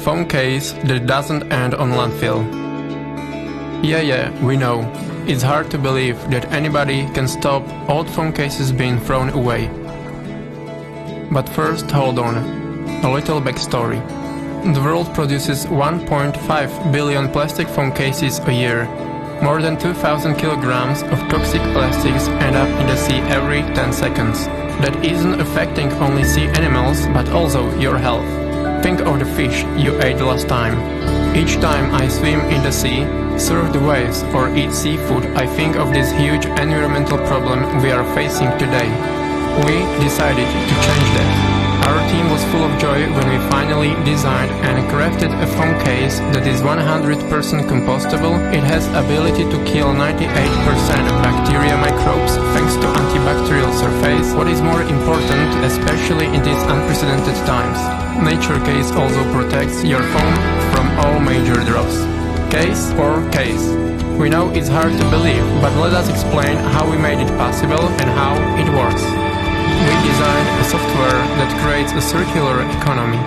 phone case that doesn't end on landfill. Yeah, we know. It's hard to believe that anybody can stop old phone cases being thrown away. But first, hold on. A little backstory. The world produces 1.5 billion plastic phone cases a year. More than 2,000 kilograms of toxic plastics end up in the sea every 10 seconds. That isn't affecting only sea animals, but also your health. Think of the fish you ate last time. Each time I swim in the sea, surf the waves or eat seafood, I think of this huge environmental problem we are facing today. We decided to change that. Our team was full of joy when we finally designed and crafted a phone case that is 100% compostable. It has ability to kill 98% of bacteria microbes thanks to antibacterial surface. What is more important, especially in these unprecedented times, Najture Case also protects your phone from all major drops. Case or case? We know it's hard to believe, but let us explain how we made it possible and how it works. We designed a software that creates a circular economy.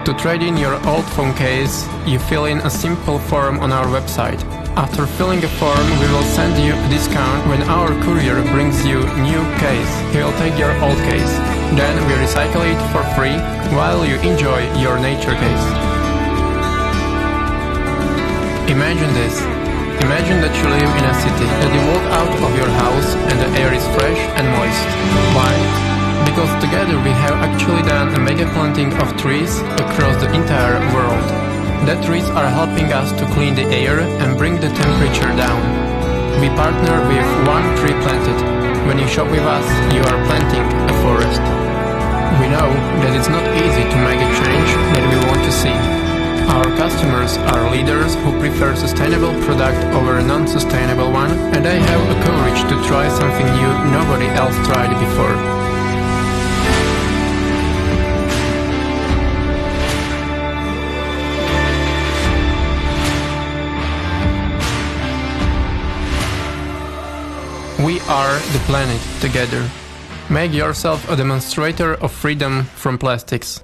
To trade in your old phone case, you fill in a simple form on our website. After filling a form, we will send you a discount when our courier brings you new case. He will take your old case. Then we recycle it for free while you enjoy your Najture Case. Imagine this. Imagine that you live in a city, that you walk out of your house and the air is fresh and moist. Why? Because together we have actually done a mega planting of trees across the entire world. The trees are helping us to clean the air and bring the temperature down. We partner with One Tree Planted. When you shop with us, you are planting a forest. We know that it's not easy to make a change that we want to see. Our customers are leaders who prefer sustainable product over a non-sustainable one, and they have the courage to try something new nobody else tried before. We are the planet together. Make yourself a demonstrator of freedom from plastics.